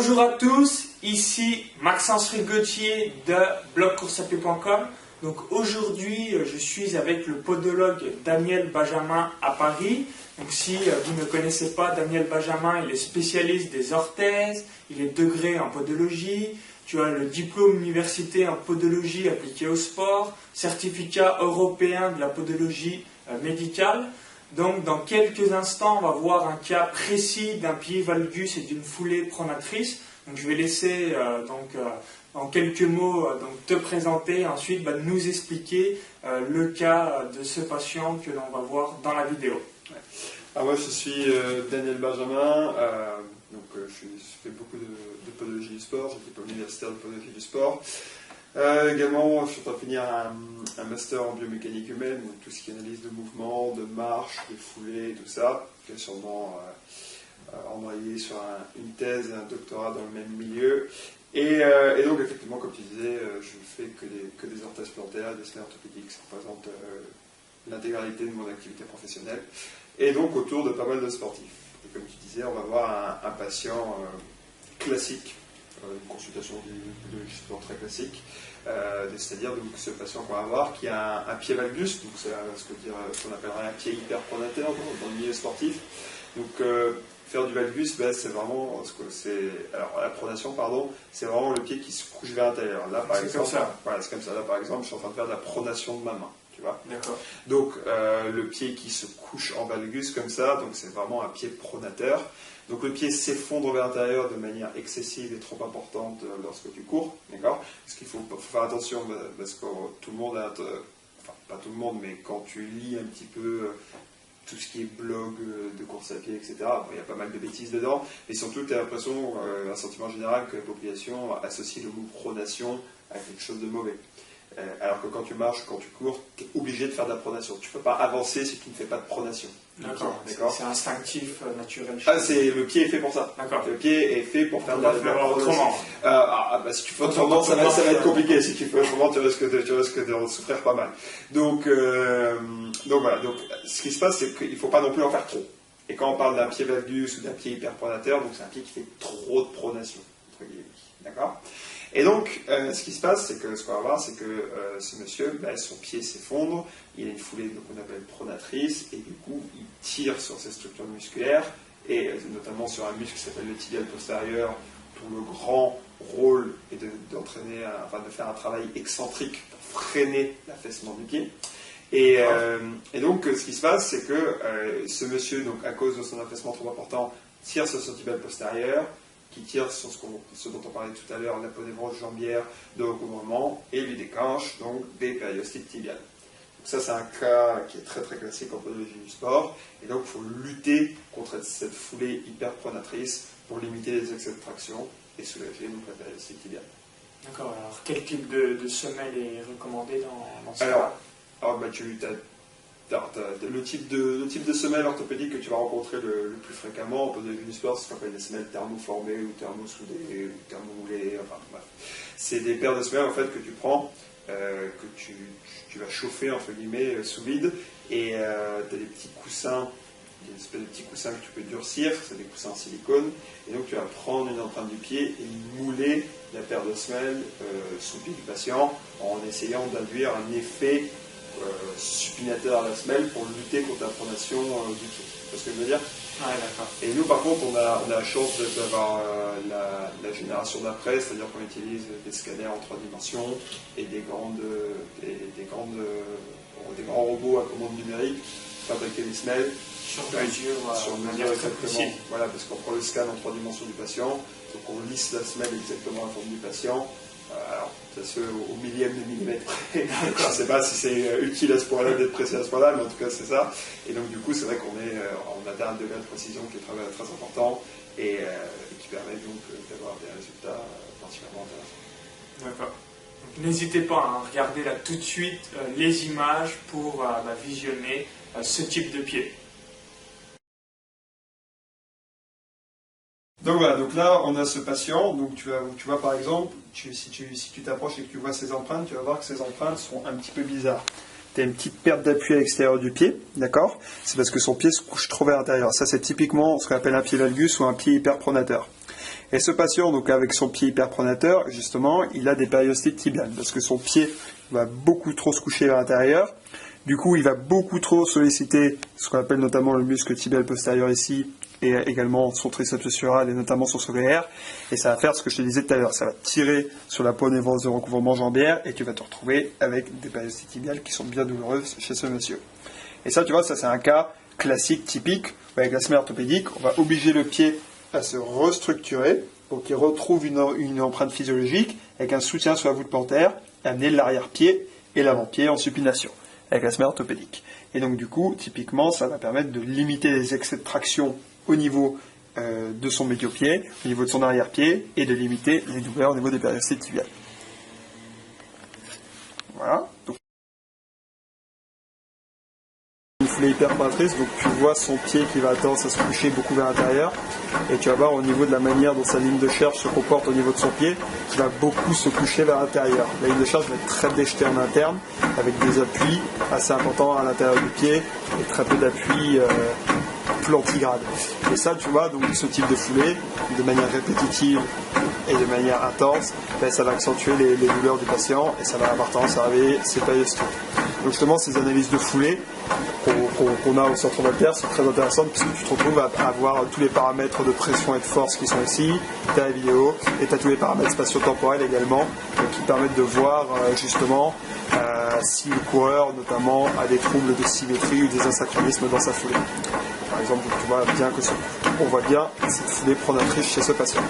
Bonjour à tous, ici Maxence Rigotier de blogcourseapied.com. Donc aujourd'hui, je suis avec le podologue Daniel Benjamin à Paris. Donc si vous ne connaissez pas Daniel Benjamin, il est spécialiste des orthèses, il est degré en podologie. Tu as le diplôme université en podologie appliquée au sport, certificat européen de la podologie médicale. Donc dans quelques instants, on va voir un cas précis d'un pied valgus et d'une foulée pronatrice. Donc je vais laisser en quelques mots te présenter et ensuite nous expliquer le cas de ce patient que l'on va voir dans la vidéo. Alors moi je suis Daniel Benjamin, je fais beaucoup de podologie du sport, j'ai diplôme universitaire de podologie du sport. Également, je suis en train de finir un master en biomécanique humaine, donc tout ce qui est analyse de mouvement, de marche, de foulée, tout ça, qui est sûrement embrayé sur une thèse et un doctorat dans le même milieu. Et donc, effectivement, comme tu disais, je fais que des orthèses plantaires, des semelles orthopédiques, ça représente l'intégralité de mon activité professionnelle, et donc autour de pas mal de sportifs. Et comme tu disais, on va voir un patient classique, une consultation de sport très classique, c'est-à-dire ce patient qu'on va avoir qui a un pied valgus, donc c'est ce qu'on appellerait un pied hyperpronateur dans le milieu sportif. Donc faire du valgus, c'est vraiment la pronation, c'est vraiment le pied qui se couche vers l'intérieur. Là par exemple, c'est comme ça. Là par exemple, je suis en train de faire de la pronation de ma main. D'accord. Donc le pied qui se couche en valgus comme ça, donc c'est vraiment un pied pronateur. Donc le pied s'effondre vers l'intérieur de manière excessive et trop importante lorsque tu cours, d'accord. Parce qu'il faut faire attention parce que tout le monde pas tout le monde, mais quand tu lis un petit peu tout ce qui est blog de course à pied, etc., il y a pas mal de bêtises dedans, mais surtout tu as l'impression, un sentiment général que la population associe le mot pronation à quelque chose de mauvais. Alors que quand tu marches, quand tu cours, tu es obligé de faire de la pronation. Tu ne peux pas avancer si tu ne fais pas de pronation. D'accord. C'est instinctif, naturel. Le pied est fait pour ça. Le pied est fait pour faire de la pronation. Si tu fais autrement, ça va être compliqué. Si tu fais autrement, tu risques de souffrir pas mal. Donc voilà. Donc, ce qui se passe, c'est qu'il ne faut pas non plus en faire trop. Et quand on parle d'un pied valgus ou d'un pied hyperpronateur, donc c'est un pied qui fait trop de pronation. D'accord ? Et donc, ce qui se passe, c'est que ce qu'on va voir, c'est que ce monsieur, son pied s'effondre, il a une foulée qu'on appelle pronatrice, et du coup, il tire sur ses structures musculaires, et notamment sur un muscle qui s'appelle le tibial postérieur, dont le grand rôle est de faire un travail excentrique pour freiner l'affaissement du pied. Et donc, ce qui se passe, c'est que ce monsieur, donc, à cause de son affaissement trop important, tire sur son tibial postérieur, qui tire sur ce dont on parlait tout à l'heure, l'aponévrose jambière de recouvrement, et lui déclenche donc des périostites tibiales. Donc ça, c'est un cas qui est très très classique en podologie du sport, et donc il faut lutter contre cette foulée hyperpronatrice pour limiter les excès de traction et soulager donc la périostite tibiale. D'accord, alors quel type de semelle est recommandé dans ce cas? Le type de semelle orthopédique que tu vas rencontrer le plus fréquemment en podologie du sport, c'est ce qu'on appelle des semelles thermoformées ou thermosoudées ou thermomoulées, c'est des paires de semelles en fait que tu prends, que tu vas chauffer entre guillemets sous vide, et tu as des petits coussins, des espèces de petits coussins que tu peux durcir, c'est des coussins en silicone, et donc tu vas prendre une empreinte du pied et mouler la paire de semelles sous le pied du patient en essayant d'induire un effet supinateur à la semelle pour lutter contre la pronation du pied. C'est ce que je veux dire? Ouais, d'accord. Et nous, par contre, on a la chance d'avoir la génération d'après, c'est-à-dire qu'on utilise des scanners en 3 dimensions et des grands robots à commande numérique pour fabriquer des semelles sur mesure exactement. Voilà, parce qu'on prend le scan en 3 dimensions du patient, donc on lisse la semelle exactement à la forme du patient. Alors, ça se fait au millième de millimètre près. Je ne sais pas si c'est utile à ce point-là d'être précis à ce point-là, mais en tout cas c'est ça. Et donc du coup, c'est vrai qu'on atteint un degré de précision qui est très important et qui permet donc d'avoir des résultats particulièrement intéressants. D'accord. Donc n'hésitez pas à regarder là tout de suite les images pour visionner ce type de pied. Donc voilà, donc là on a ce patient, donc tu vois par exemple, si tu t'approches et que tu vois ses empreintes, tu vas voir que ses empreintes sont un petit peu bizarres. Tu as une petite perte d'appui à l'extérieur du pied, d'accord? C'est parce que son pied se couche trop vers l'intérieur. Ça c'est typiquement ce qu'on appelle un pied valgus ou un pied hyperpronateur. Et ce patient, donc avec son pied hyperpronateur, justement, il a des périostites tibiales, parce que son pied va beaucoup trop se coucher vers l'intérieur. Du coup, il va beaucoup trop solliciter ce qu'on appelle notamment le muscle tibial postérieur ici, et également son triceps sural et notamment son socléaire. Et ça va faire ce que je te disais tout à l'heure, ça va tirer sur la peau névreuse de recouvrement jambière, et tu vas te retrouver avec des périostites tibiales qui sont bien douloureuses chez ce monsieur. Et ça, tu vois, ça c'est un cas classique, typique, où avec la semelle orthopédique, on va obliger le pied à se restructurer, pour qu'il retrouve une empreinte physiologique, avec un soutien sur la voûte plantaire, et amener l'arrière-pied et l'avant-pied en supination, avec la semelle orthopédique. Et donc du coup, typiquement, ça va permettre de limiter les excès de traction au niveau de son médio-pied, au niveau de son arrière-pied, et de limiter les douleurs au niveau des périostites tibiales. Voilà. Donc, une foulée hyperpronatrice, donc tu vois son pied qui va tendance à se coucher beaucoup vers l'intérieur, et tu vas voir au niveau de la manière dont sa ligne de charge se comporte au niveau de son pied, qui va beaucoup se coucher vers l'intérieur. La ligne de charge va être très déjetée en interne, avec des appuis assez importants à l'intérieur du pied, et très peu d'appuis plantigrades. Et ça, tu vois, donc ce type de foulée, de manière répétitive et de manière intense, ben, ça va accentuer les douleurs du patient, et ça va avoir tendance à réveiller ses périostites. Donc justement, ces analyses de foulée qu'on a au centre Voltaire sont très intéressantes, puisque tu te retrouves à avoir tous les paramètres de pression et de force qui sont ici, tu as la vidéo, et tu as tous les paramètres spatio-temporels également, qui permettent de voir justement si le coureur notamment a des troubles de symétrie ou des asynchronismes dans sa foulée. Par exemple, tu vois bien on voit bien cette foulée pronatrice chez ce patient.